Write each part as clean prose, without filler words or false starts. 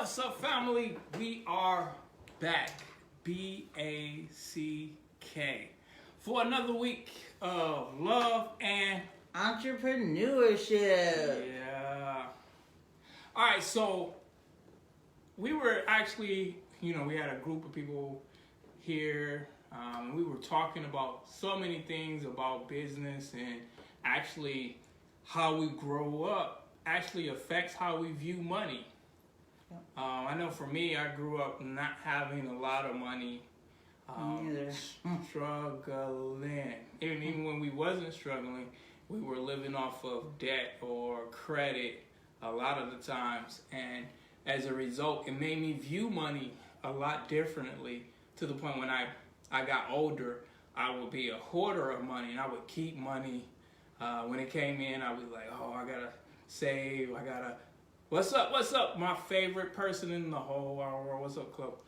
What's up, family? We are back, B-A-C-K, for another week of love and entrepreneurship. Yeah. All right, so we were actually, we had a group of people here. We were talking about so many things about business, and actually how we grow up actually affects how we view money. I know for me, I grew up not having a lot of money, struggling. Even when we wasn't struggling, we were living off of debt or credit a lot of the times. And as a result, it made me view money a lot differently, to the point when I got older, I would be a hoarder of money, and I would keep money. When it came in, I was like, oh, I gotta save, I gotta... What's up? My favorite person in the whole wide world. What's up, Club?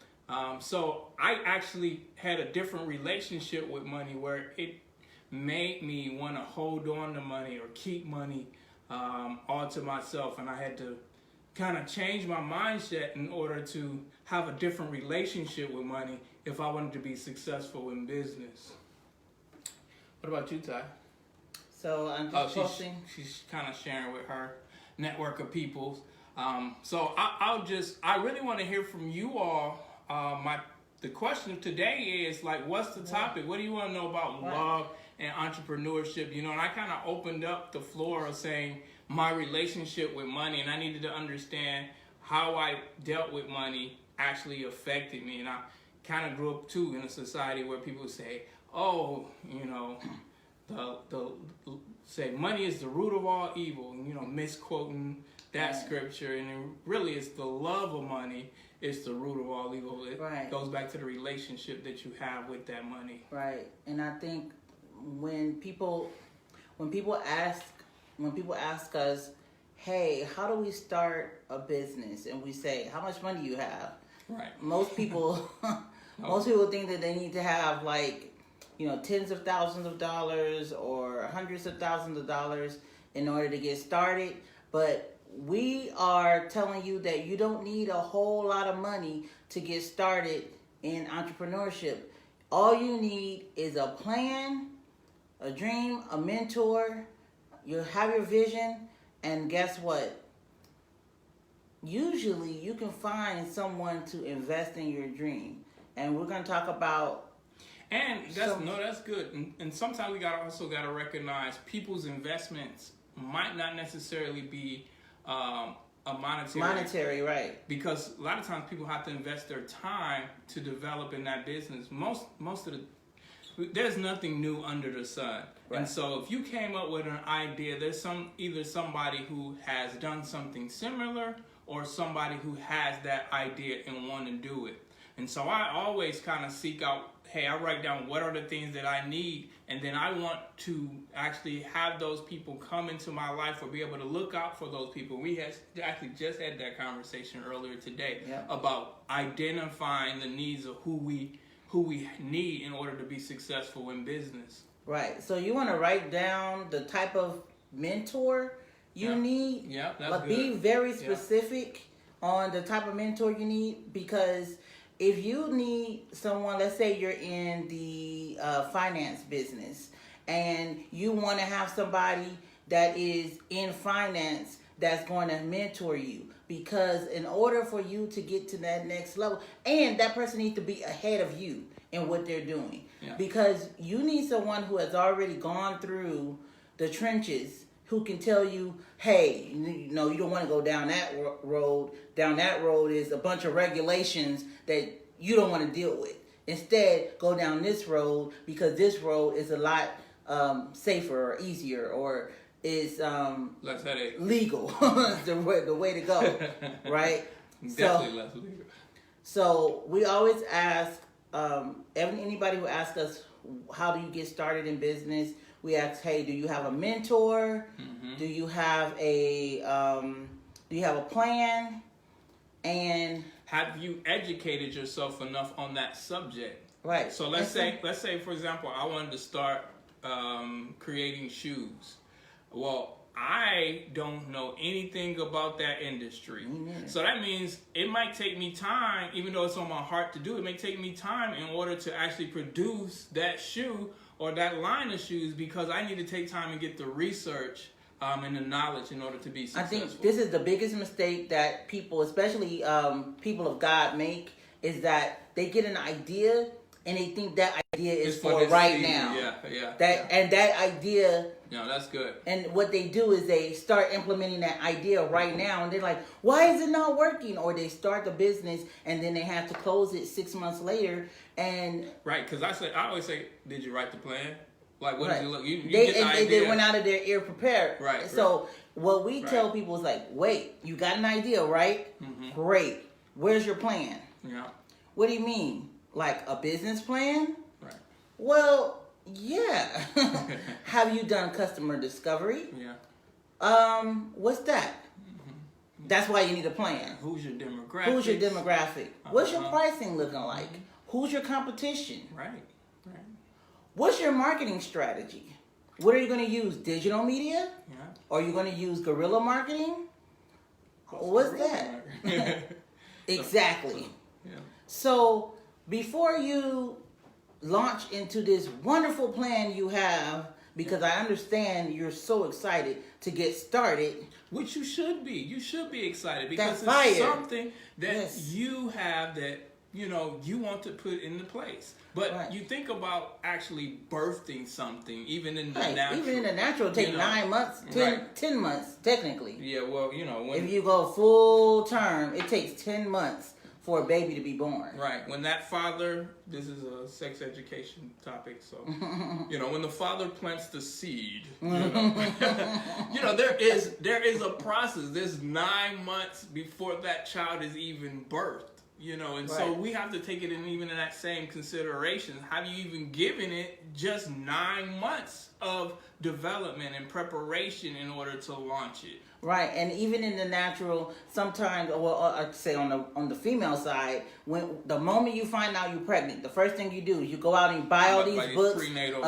So I actually had a different relationship with money, where it made me want to hold on to money or keep money all to myself. And I had to kind of change my mindset in order to have a different relationship with money if I wanted to be successful in business. What about you, Ty? So I'm just posting. She's kind of sharing with her network of people. So I really want to hear from you all. The question today is like, what's the topic? What do you want to know about love and entrepreneurship? And I kind of opened up the floor of saying my relationship with money, and I needed to understand how I dealt with money actually affected me. And I kind of grew up too in a society where people say, oh, say money is the root of all evil, and misquoting that scripture, and it really it's the love of money is the root of all evil. It goes back to the relationship that you have with that money. Right. And I think when people ask us, hey, how do we start a business? And we say, how much money do you have? Right. Most people think that they need to have tens of thousands of dollars or hundreds of thousands of dollars in order to get started. But we are telling you that you don't need a whole lot of money to get started in entrepreneurship. All you need is a plan, a dream, a mentor. You have your vision, and guess what? Usually you can find someone to invest in your dream. And we're going to talk about... And that's good. And sometimes we also got to recognize people's investments might not necessarily be a monetary, right? Because a lot of times people have to invest their time to develop in that business. Most of there's nothing new under the sun. Right. And so if you came up with an idea, there's either somebody who has done something similar or somebody who has that idea and want to do it. And so I always kind of seek out, hey, I write down what are the things that I need, and then I want to actually have those people come into my life or be able to look out for those people. We actually just had that conversation earlier today about identifying the needs of who we need in order to be successful in business. Right. So you want to write down the type of mentor you need. Yeah, that's but good. Be very specific on the type of mentor you need, because if you need someone, let's say you're in the finance business and you want to have somebody that is in finance that's going to mentor you, because in order for you to get to that next level, and that person needs to be ahead of you in what they're doing, because you need someone who has already gone through the trenches, who can tell you, hey, you don't want to go down that road. Down that road is a bunch of regulations that you don't want to deal with. Instead, go down this road, because this road is a lot safer or easier, or is less headache. Legal. the way to go, right? Definitely less legal. So we always ask anybody who asks us, how do you get started in business? We ask, hey, do you have a mentor? Mm-hmm. Do you have a plan? And have you educated yourself enough on that subject? Right. So let's say, for example, I wanted to start creating shoes. Well, I I don't know anything about that industry. So that means it might take me time, even though it's on my heart to do it, may take me time in order to actually produce that shoe or that line of shoes, because I need to take time and get the research and the knowledge in order to be successful. I think this is the biggest mistake that people, especially people of God, make, is that they get an idea and they think that idea is for right now. And that idea. No, that's good. And what they do is they start implementing that idea right now, and they're like, "Why is it not working?" Or they start the business and then they have to close it 6 months later. And right, because I always say, "Did you write the plan? Like, what does it look?" You they, get the idea. They went out of their ear prepared. Right. So what we tell people is like, "Wait, you got an idea, right? Mm-hmm. Great. Where's your plan?" Yeah. What do you mean? Like a business plan? Right. Well, yeah. Have you done customer discovery? Yeah. What's that? Mm-hmm. That's why you need a plan. Who's your demographic? Who's your demographic? What's your pricing looking like? Who's your competition? Right. What's your marketing strategy? What are you going to use? Digital media? Yeah. Or are you going to use guerrilla marketing? What's that? Exactly. Yeah. So before you launch into this wonderful plan you have, because I understand you're so excited to get started. Which you should be. You should be excited because That's it's fire. something that you have that, you want to put into place. But you think about actually birthing something, even in the natural. Even in the natural, it takes 9 months, 10 months, technically. Yeah, well, if you go full term, it takes 10 months for a baby to be born. Right. When that father, this is a sex education topic, so, when the father plants the seed, there is a process. There's 9 months before that child is even birthed, and so we have to take it in even in that same consideration. Have you even given it just 9 months of development and preparation in order to launch it? Right, and even in the natural, sometimes, I'd say on the female side, when the moment you find out you're pregnant, the first thing you do is you go out and buy all these books. Prenatal.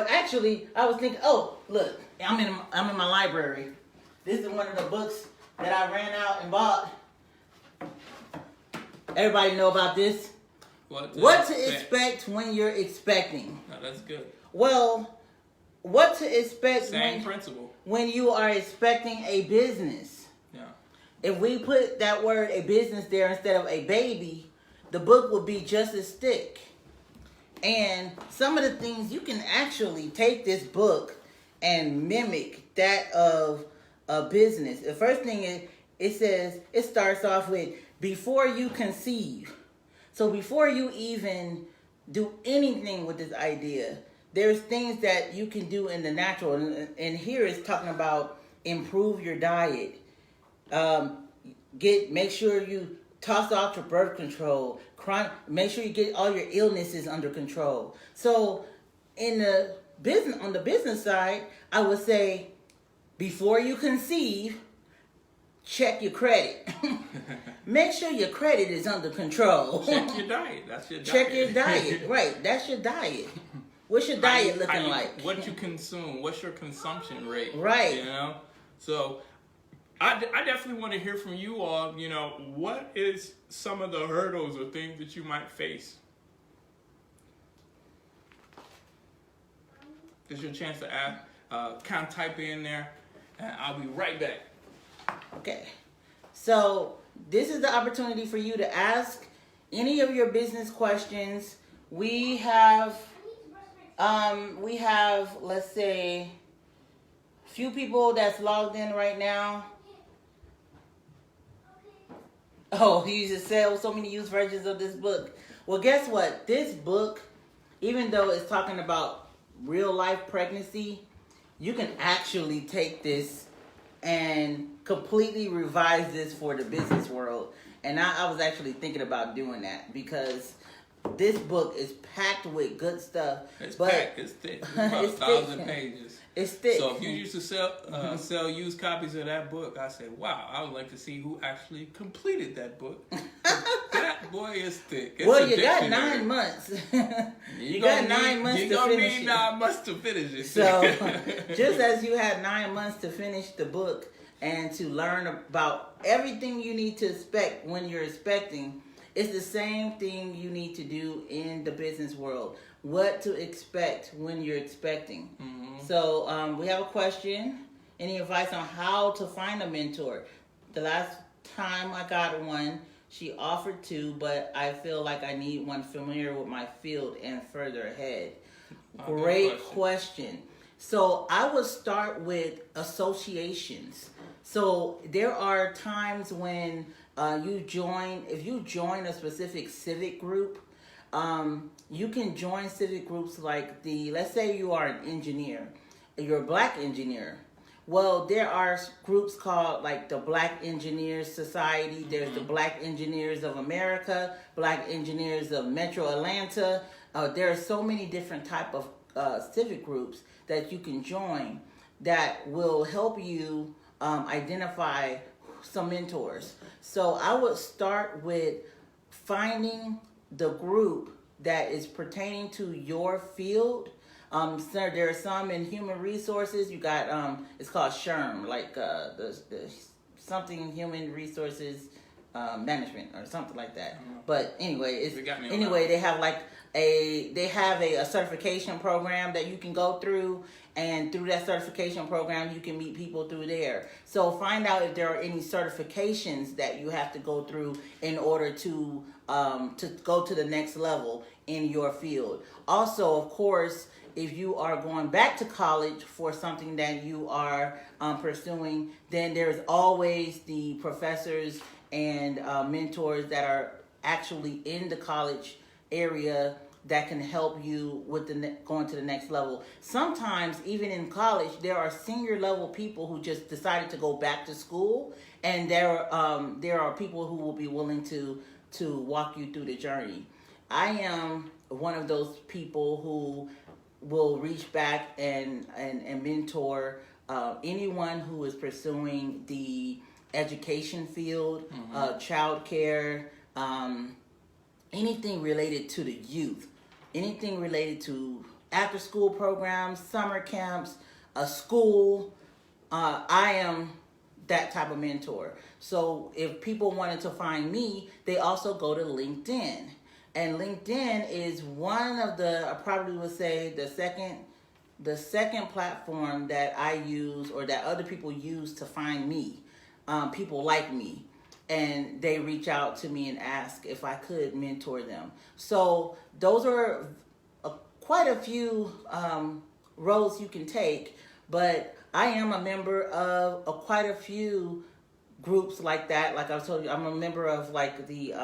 Actually, I was thinking, look, I'm in my library. This is one of the books that I ran out and bought. Everybody know about this? What to expect when you're expecting. No, that's good. Well, what to expect Same principle. When you are expecting a business. Yeah. If we put that word a business there instead of a baby, the book would be just as thick. And some of the things you can actually take this book and mimic that of a business. The first thing is it starts off with before you conceive. So before you even do anything with this idea, there's things that you can do in the natural. And here it's talking about improve your diet. Make sure you toss out your birth control. Make sure you get all your illnesses under control. So on the business side, I would say before you conceive, check your credit. Make sure your credit is under control. Check your diet. That's your diet. Check your diet. Right. That's your diet. What's your diet looking like? What you consume. What's your consumption rate? Right. So I definitely want to hear from you all. What is some of the hurdles or things that you might face? This is your chance to ask. Kind of type in there, and I'll be right back. Okay. So this is the opportunity for you to ask any of your business questions. We have, let's say, a few people that's logged in right now. Oh, you just sell so many used versions of this book. Well, guess what? This book, even though it's talking about real life pregnancy, you can actually take this and completely revise this for the business world. And I was actually thinking about doing that because this book is packed with good stuff. It's packed. It's thick. It's about 1,000 pages. It's thick. So if you used to sell used copies of that book, I said, wow, I would like to see who actually completed that book. Boy, it's thick. It's Well, a you got dictionary. 9 months. You gonna got 9 months you to gonna finish need it. 9 months to finish it. So, just as you had 9 months to finish the book and to learn about everything you need to expect when you're expecting, it's the same thing you need to do in the business world. What to expect when you're expecting. Mm-hmm. So, we have a question. Any advice on how to find a mentor? The last time I got one, she offered to, but I feel like I need one familiar with my field and further ahead. Great question. So I would start with associations. So there are times when if you join a specific civic group, you can join civic groups like let's say you are an engineer, you're a black engineer. Well, there are groups called like the Black Engineers Society. There's the Black Engineers of America, Black Engineers of Metro Atlanta. There are so many different type of civic groups that you can join that will help you identify some mentors. So I would start with finding the group that is pertaining to your field. So there are some in human resources. You got it's called SHRM, like the something human resources management or something like that. But anyway, they have like a certification program that you can go through, and through that certification program you can meet people through there. So find out if there are any certifications that you have to go through in order to go to the next level in your field. Also, of course, if you are going back to college for something that you are pursuing, then there's always the professors and mentors that are actually in the college area that can help you with going to the next level. Sometimes, even in college, there are senior level people who just decided to go back to school, and there are people who will be willing to walk you through the journey. I am one of those people who will reach back and mentor anyone who is pursuing the education field, childcare, anything related to the youth, anything related to after school programs, summer camps, a school. I am that type of mentor. So if people wanted to find me, they also go to LinkedIn. And LinkedIn is one of I probably would say the second platform that I use or that other people use to find me, people like me. And they reach out to me and ask if I could mentor them. So those are quite a few roads you can take, but I am a member of quite a few groups like that. Like I told you, I'm a member of like the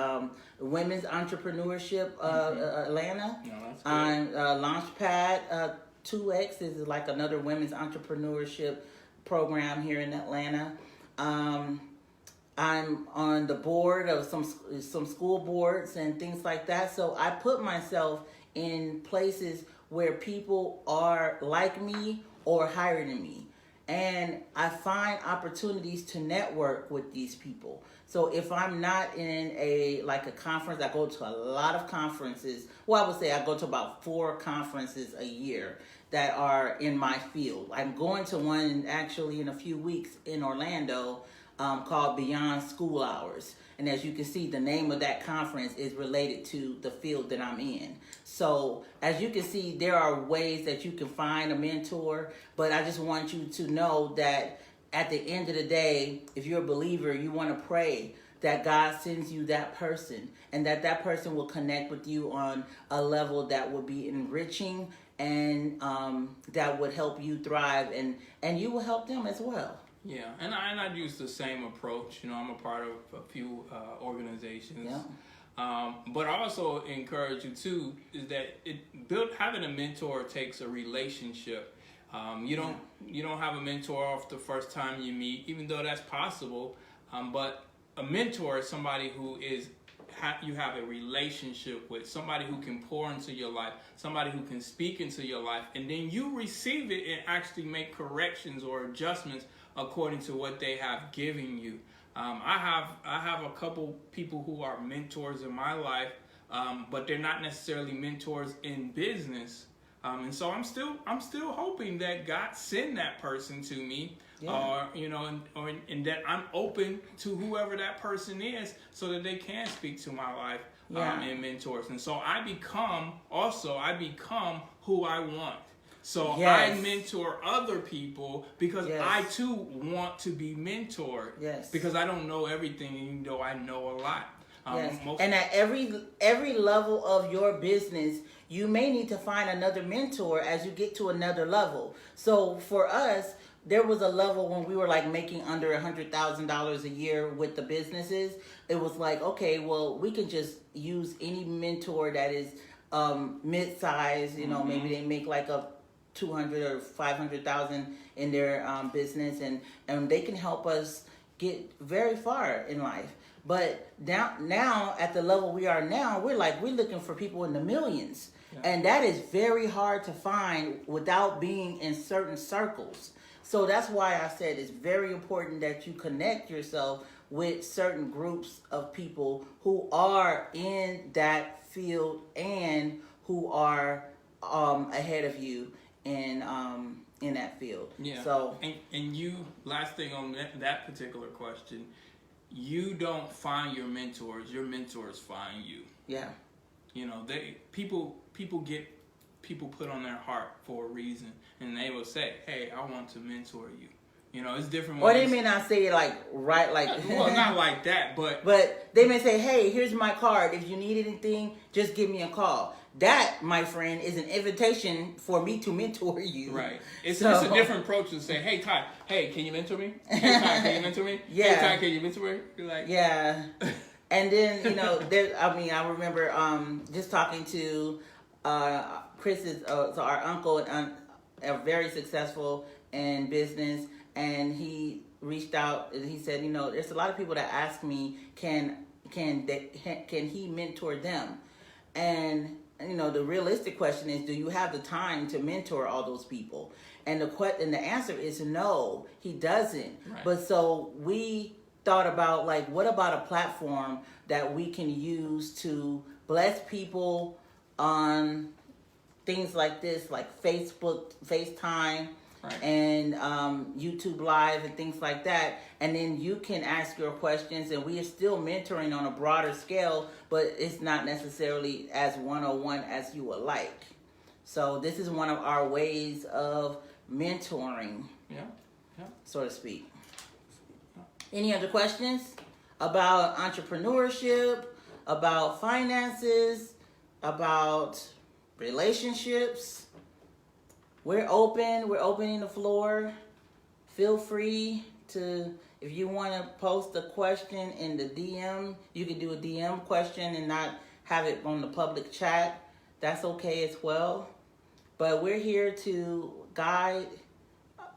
Women's Entrepreneurship Atlanta. I'm Launchpad 2X is like another women's entrepreneurship program here in Atlanta. I'm on the board of some school boards and things like that. So I put myself in places where people are like me or higher than me. And I find opportunities to network with these people. So if I'm not in a conference, I go to a lot of conferences. Well, I would say I go to about 4 conferences a year that are in my field. I'm going to one actually in a few weeks in Orlando called Beyond School Hours. And as you can see, the name of that conference is related to the field that I'm in. So as you can see, there are ways that you can find a mentor, but I just want you to know that at the end of the day, if you're a believer, you want to pray that God sends you that person and that person will connect with you on a level that will be enriching and that would help you thrive, and you will help them as well. Yeah, and I use the same approach. You know, I'm a part of a few organizations. Yeah. But I also encourage you too is that having a mentor takes a relationship. You don't have a mentor off the first time you meet, even though that's possible. But a mentor is somebody who you have a relationship with, somebody who can pour into your life, somebody who can speak into your life, and then you receive it and actually make corrections or adjustments according to what they have given you. I have a couple people who are mentors in my life, but they're not necessarily mentors in business. And so I'm still hoping that God send that person to me, or and that I'm open to whoever that person is, so that they can speak to my life and mentors. And so I become who I want. So I mentor other people because I too want to be mentored. Yes. Because I don't know everything, even though I know a lot. And at every level of your business, you may need to find another mentor as you get to another level. So for us, there was a level when we were like making under $100,000 a year with the businesses. It was like, okay, well, we can just use any mentor that is mid-size. You know, maybe they make like a 200 or 500,000 in their business, and they can help us get very far in life. But now at the level we are now, we're looking for people in the millions. And that is very hard to find without being in certain circles. So that's why I said it's very important that you connect yourself with certain groups of people who are in that field and who are ahead of you in that field. Yeah. So and you, last thing on that particular question, you don't find your mentors find you. Yeah. You know, people get people put on their heart for a reason, and they will say, "Hey, I want to mentor you." You know, it's different. Or they may not say it right. Well, not like that, but they may say, "Hey, here's my card. If you need anything, just give me a call." That, my friend, is an invitation for me to mentor you. Right. It's a different approach to say, "Hey, Ty, hey, can you mentor me? Hey, Ty, can you mentor me? Yeah. Hey, Ty, can you mentor me?" You're like, yeah. And then I remember just talking to Chris's, so our uncle, are very successful in business, and he reached out and he said, there's a lot of people that ask me, can he mentor them? And the realistic question is, do you have the time to mentor all those people? And the answer is no, he doesn't. Right. But so we thought about, what about a platform that we can use to bless people on things like this, like Facebook, FaceTime, right, and YouTube Live and things like that. And then you can ask your questions, and we are still mentoring on a broader scale, but it's not necessarily as one-on-one as you would like. So this is one of our ways of mentoring, so to speak. Any other questions about entrepreneurship, about finances, about relationships? We're open. We're opening the floor. Feel free to, if you want to post a question in the DM, you can do a DM question and not have it on the public chat. That's okay as well. But we're here to guide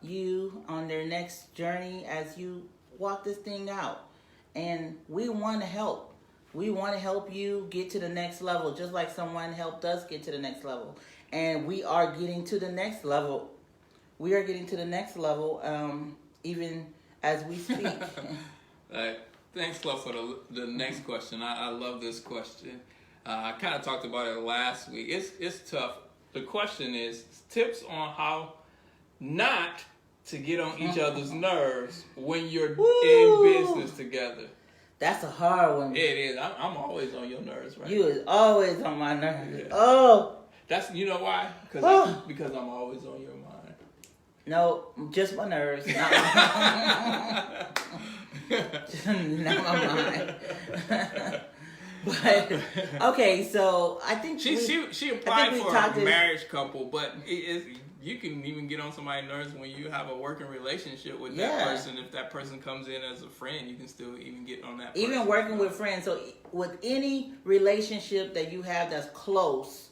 you on their next journey as you walk this thing out. And we want to help. We want to help you get to the next level, just like someone helped us get to the next level. And we are getting to the next level. We are getting to the next level, even as we speak. Thanks, Fluff, for the next question. I love this question. I kind of talked about it last week. It's tough. The question is tips on how not to get on each other's nerves when you're in business together. That's a hard one. It is. I'm always on your nerves, right? You is always on my nerves. Yeah. Oh. That's, you know why? Because I'm always on your mind. No, just my nerves. Not my mind. But okay, so I think she applied for a marriage couple, but you can even get on somebody's nerves when you have a working relationship with that person. If that person comes in as a friend, you can still even get on that person. Even working with friends. So with any relationship that you have that's close,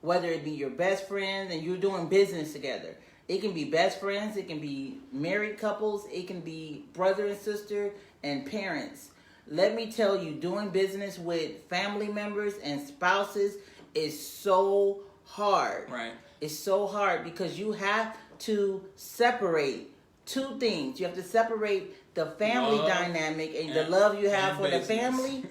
whether it be your best friend and you're doing business together, it can be best friends, it can be married couples, it can be brother and sister and parents. Let me tell you, doing business with family members and spouses is so hard. Right. It's so hard because you have to separate two things. You have to separate the family Love dynamic and the and- love you have and for the business. family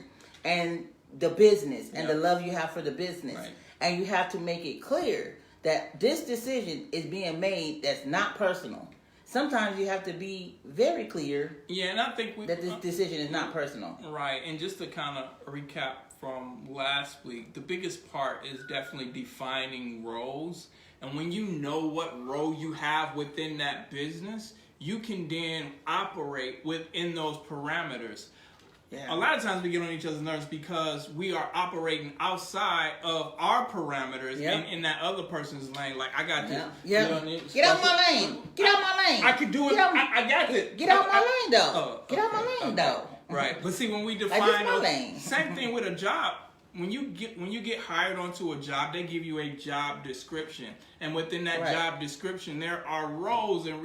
and the business and the Yep. love you have for the business. Right. And you have to make it clear that this decision is being made that's not personal. Sometimes you have to be very clear Yeah, and I think that this decision is not personal. Right, and just to kind of recap from last week, the biggest part is definitely defining roles. And when you know what role you have within that business, you can then operate within those parameters. Yeah. A lot of times we get on each other's nerves because we are operating outside of our parameters Yep. in that other person's lane. Like, I got this. Yeah. you know what I mean? Get out my lane. Get out my lane. I can do it. Get out- I got it. Get out my lane, though. Oh, Get out my okay, lane, okay. though. Right, but see, when we Like, define this my those- lane. same thing with a job. When you get hired onto a job, they give you a job description, and within that Right. job description, there are roles and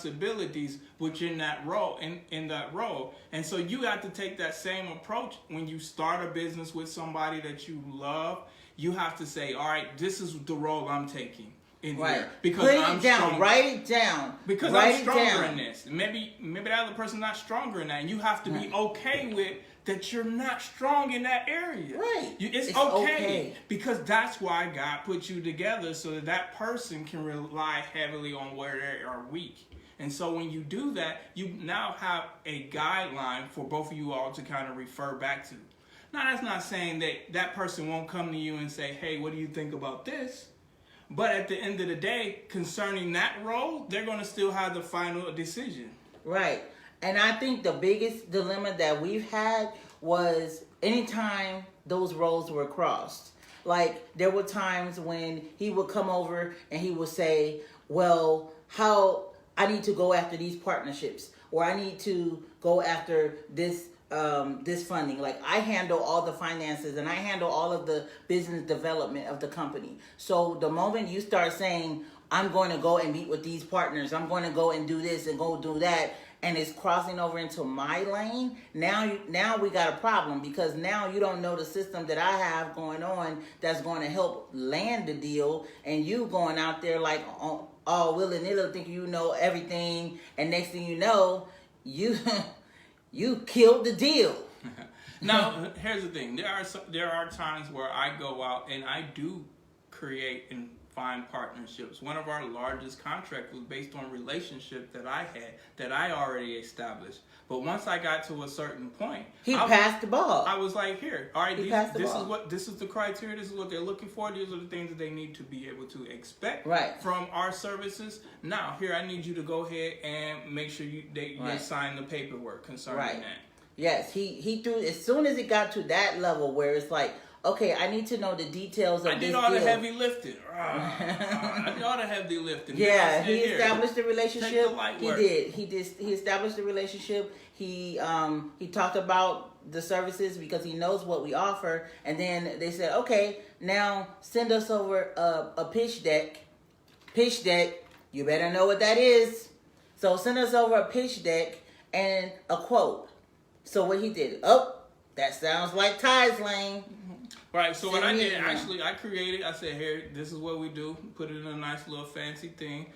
responsibilities within that role. In that role, and so you have to take that same approach when you start a business with somebody that you love. You have to say, all right, this is the role I'm taking in Right. here because Put it I'm down. strong. Write it down. Because Write I'm it stronger down. in this. Maybe the other person's not stronger in that. And you have to be okay with that you're not strong in that area. Right. It's It's okay. okay. Because that's why God put you together so that that person can rely heavily on where they are weak. And so when you do that, you now have a guideline for both of you all to kind of refer back to. Now, that's not saying that that person won't come to you and say, hey, what do you think about this? But at the end of the day, concerning that role, they're going to still have the final decision. Right. And I think the biggest dilemma that we've had was anytime those roles were crossed. Like, there were times when he would come over and he would say, well, how I need to go after these partnerships, or I need to go after this funding. Like, I handle all the finances and I handle all of the business development of the company. So the moment you start saying, I'm going to go and meet with these partners, I'm going to go and do this and go do that, and it's crossing over into my lane, now we got a problem, because now you don't know the system that I have going on that's going to help land the deal, and you going out there like all willy-nilly thinking you know everything, and next thing you know, you killed the deal. Now, here's the thing. There are times where I go out and I do create and find partnerships. One of our largest contracts was based on relationship that I had, that I already established. But once I got to a certain point, He passed the ball. I was like, here, all right, passed the this ball. this is the criteria, this is what they're looking for, these are the things that they need to be able to expect Right. from our services. Now, here, I need you to go ahead and make sure you Right. sign the paperwork concerning Right. that. Yes, he threw, as soon as it got to that level where it's like, okay, I need to know the details of I this did all deal. the heavy lifting. I did all the heavy lifting. Yeah, Then I said, he here, established the take relationship. the light He work. did. He established the relationship. He talked about the services because he knows what we offer. And then they said, okay, now send us over a pitch deck. Pitch deck. You better know what that is. So send us over a pitch deck and a quote. So what he did? Oh, that sounds like Ty's lane. Right, so what I Send me did, an email. actually, I created, I said, here, this is what we do. Put it in a nice little fancy thing,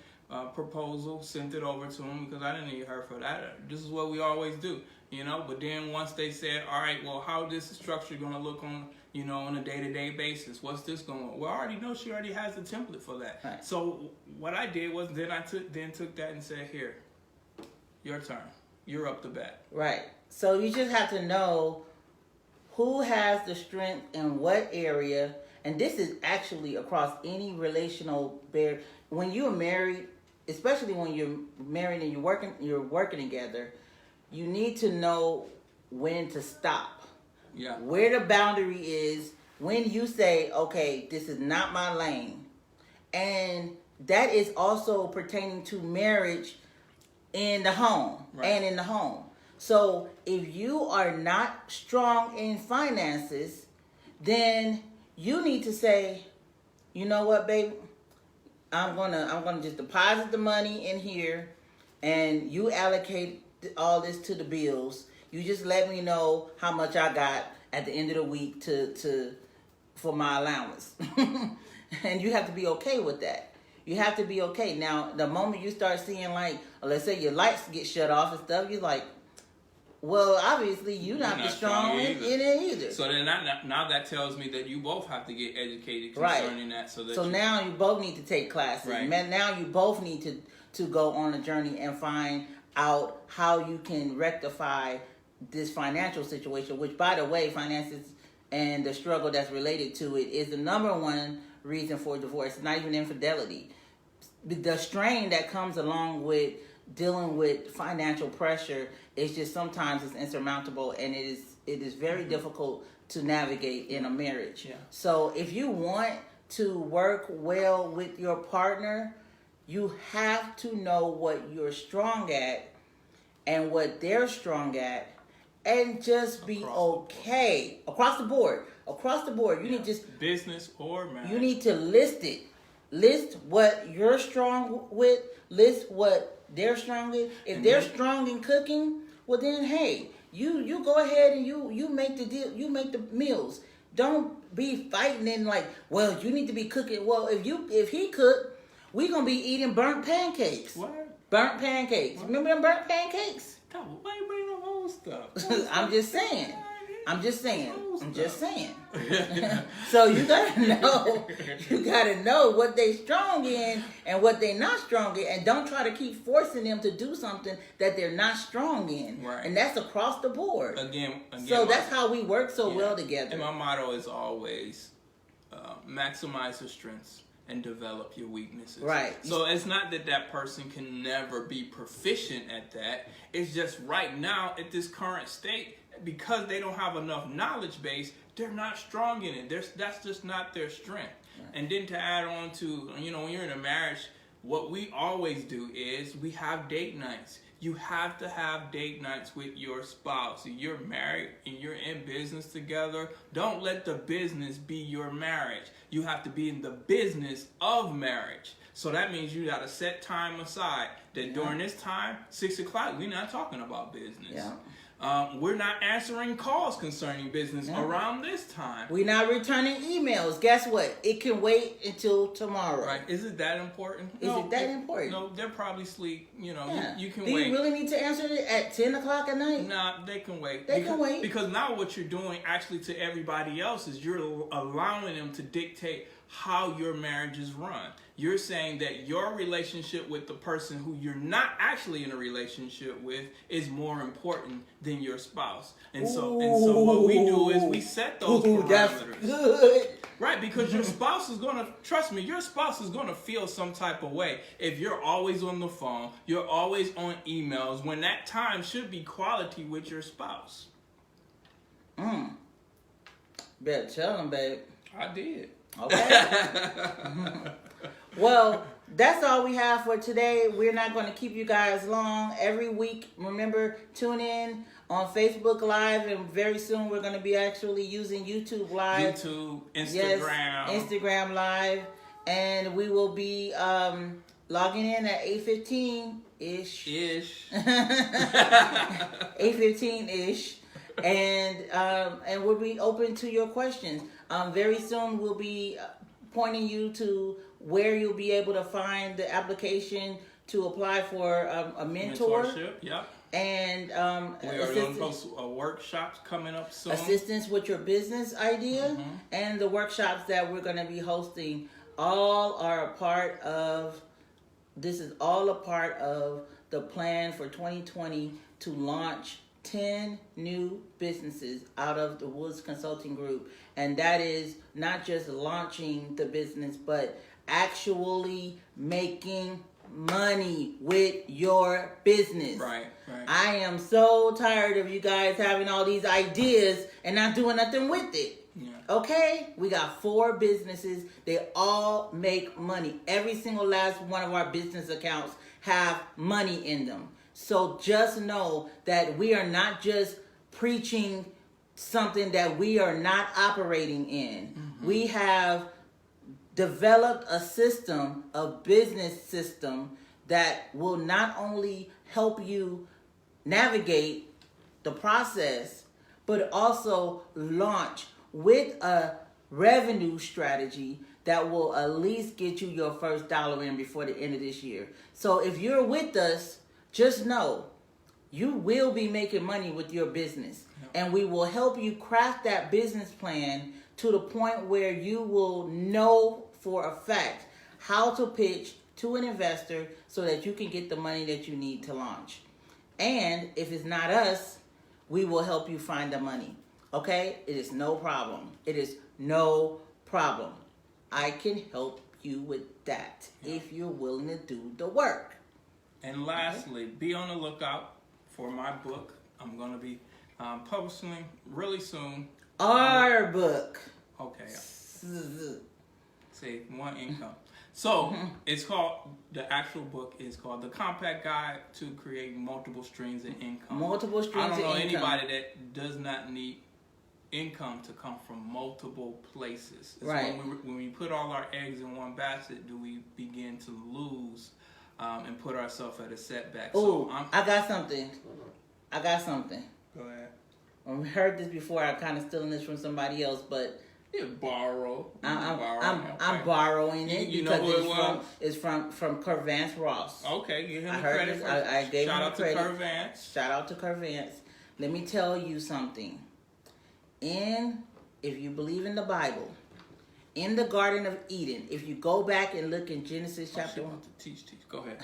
proposal, sent it over to them because I didn't need her for that. This is what we always do, you know. But then once they said, all right, well, how this structure going to look on, you know, on a day-to-day basis? What's this going to, well, I already know she already has the template for that. Right. So what I did was then I took that and said, here, your turn. You're up to bat. Right. So you just have to know who has the strength in what area, and this is actually across any relational barrier. When you're married, especially when you're married and you're working together, you need to know when to stop. Yeah. Where the boundary is, when you say, okay, this is not my lane. And that is also pertaining to marriage in the home and in the home. So if you are not strong in finances, then you need to say, you know what, babe, I'm gonna just deposit the money in here, and you allocate all this to the bills. You just let me know how much I got at the end of the week for my allowance, and you have to be okay with that. You have to be okay. Now, the moment you start seeing, like, let's say your lights get shut off and stuff, you're like, well, obviously you're not the strong in it either. So then now that tells me that you both have to get educated concerning that. So now you both need to take classes. Right. Now you both need to go on a journey and find out how you can rectify this financial situation, which, by the way, finances and the struggle that's related to it is the number one reason for divorce. It's not even infidelity. The strain that comes along with dealing with financial pressure is just sometimes it's insurmountable, and it is very difficult to navigate in a marriage. Yeah. So if you want to work well with your partner, you have to know what you're strong at and what they're strong at, and just be okay across the board. Across the board, you need just business or marriage. You need to list it. List what you're strong with. List what they're strong with. If they're strong in cooking, well then, hey, you go ahead and you make the deal. You make the meals. Don't be fighting and like, well, you need to be cooking. Well, if he cooked, we gonna be eating burnt pancakes. What? Burnt pancakes. What? Remember them burnt pancakes? Why you bring the whole stuff? I'm just saying. So you gotta know what they strong in and what they not strong in, and don't try to keep forcing them to do something that they're not strong in. Right. And that's across the board. Again, so that's how we work so well together. And my motto is always maximize your strengths and develop your weaknesses. Right. So it's not that person can never be proficient at that. It's just right now at this current state, because they don't have enough knowledge base, they're not strong in it. That's just not their strength. Right. And then to add on to, when you're in a marriage, what we always do is we have date nights. You have to have date nights with your spouse. If you're married and you're in business together, don't let the business be your marriage. You have to be in the business of marriage. So that means you got to set time aside that during this time, 6 o'clock, we're not talking about business. Yeah. We're not answering calls concerning business around this time. We're not returning emails. Guess what? It can wait until tomorrow. Right. Is it that important? Is it that important? No, they're probably asleep. You can wait. Do you really need to answer it at 10 o'clock at night? Nah, they can wait. They can wait. Because now what you're doing actually to everybody else is you're allowing them to dictate how your marriage is run. You're saying that your relationship with the person who you're not actually in a relationship with is more important than your spouse. And so what we do is we set those parameters. That's good. Right, because your spouse is going to, trust me, your spouse is going to feel some type of way if you're always on the phone, you're always on emails, when that time should be quality with your spouse. Better tell them, babe. I did. Okay. Well, that's all we have for today. We're not going to keep you guys long. Every week, remember, tune in on Facebook Live, and very soon we're going to be actually using YouTube Live. YouTube, Instagram. Yes, Instagram Live. And we will be logging in at 8:15-ish. 8:15-ish. And we'll be open to your questions. Very soon we'll be pointing you to where you'll be able to find the application to apply for a mentor. Mentorship, yep. And we are going to post workshops coming up soon. Assistance with your business idea, and the workshops that we're going to be hosting all are a part of. This is all a part of the plan for 2020 to launch 10 new businesses out of the Woods Consulting Group. And that is not just launching the business, but actually making money with your business. Right. I am so tired of you guys having all these ideas and not doing nothing with it. Yeah. Okay? We got 4 businesses. They all make money. Every single last one of our business accounts have money in them. So just know that we are not just preaching something that we are not operating in. We have developed a system, a business system, that will not only help you navigate the process, but also launch with a revenue strategy that will at least get you your first dollar in before the end of this year. So if you're with us, just know you will be making money with your business. And we will help you craft that business plan to the point where you will know for a fact how to pitch to an investor so that you can get the money that you need to launch. And if it's not us, we will help you find the money. Okay? It is no problem. It is no problem. I can help you with that if you're willing to do the work. And lastly, be on the lookout for my book. I'm going to be publishing really soon. Our book. Okay. Say one income. So it's called, the actual book is called The Compact Guide to Create Multiple Streams of Income. Multiple streams of income. I don't know anybody that does not need income to come from multiple places. It's right. When we put all our eggs in one basket, do we begin to lose and put ourselves at a setback. Oh, so I got something. Go ahead. I heard this before. I'm kind of stealing this from somebody else, but you borrow. I'm borrowing it you because know it's from Kervance Ross. Okay, give him I credit. I gave him credit. Shout out to Kervance. Let me tell you something. If you believe in the Bible, in the Garden of Eden, if you go back and look in Genesis chapter 1. Teach. Go ahead.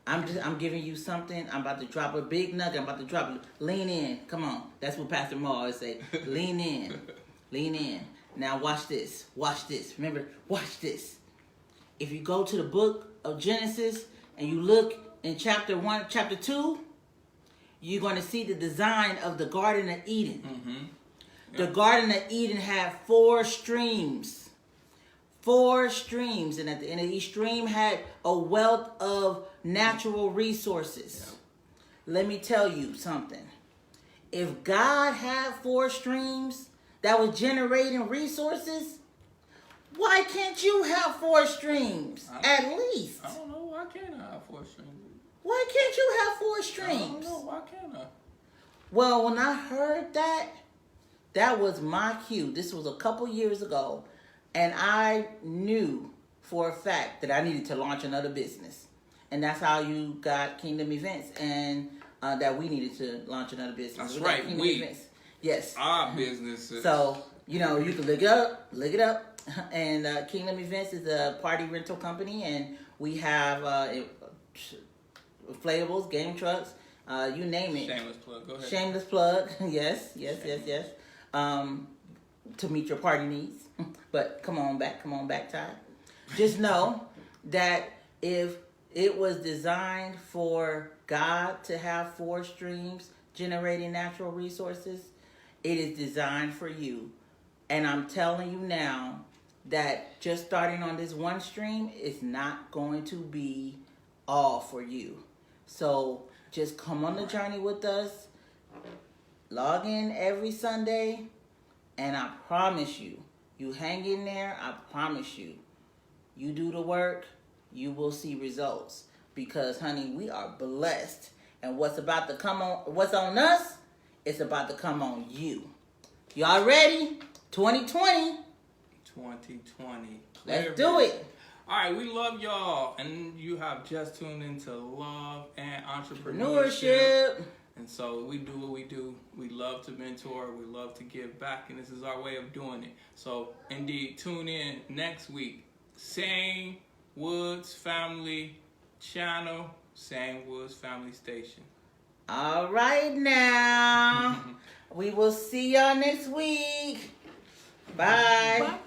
I'm giving you something. I'm about to drop a big nugget. I'm about to drop it. Lean in. Come on. That's what Pastor Mo always say. Lean in. Lean in. Now watch this. Watch this. Remember, watch this. If you go to the book of Genesis and you look in chapter 1, chapter 2, you're going to see the design of the Garden of Eden. Mm-hmm. Yep. The Garden of Eden had 4 streams. 4 streams, and at the end of each stream had a wealth of natural resources. Yep. Let me tell you something. If God had 4 streams that was generating resources, why can't you have 4 streams at least? I don't know. Why can't I have 4 streams? Why can't you have 4 streams? I don't know. Why can't I? Well, when I heard that was my cue. This was a couple years ago. And I knew for a fact that I needed to launch another business. And that's how you got Kingdom Events, and that we needed to launch another business. That's right. Events. Yes. Our businesses. So, you can look it up. And Kingdom Events is a party rental company, and we have inflatables, game trucks, you name it. Shameless plug. Go ahead. Shameless plug. Yes. To meet your party needs. But come on back, Ty. Just know that if it was designed for God to have 4 streams generating natural resources, it is designed for you. And I'm telling you now that just starting on this one stream is not going to be all for you. So just come on the journey with us. Log in every Sunday. And I promise you, you hang in there, I promise you, you do the work, you will see results. Because, honey, we are blessed. And what's on us, it's about to come on you. Y'all ready? 2020. 2020. Let's do it. All right, we love y'all. And you have just tuned into Love and Entrepreneurship. And so we do what we do. We love to mentor. We love to give back. And this is our way of doing it. So, indeed, tune in next week. Same Woods Family Channel. Same Woods Family Station. All right, now. We will see y'all next week. Bye. Bye.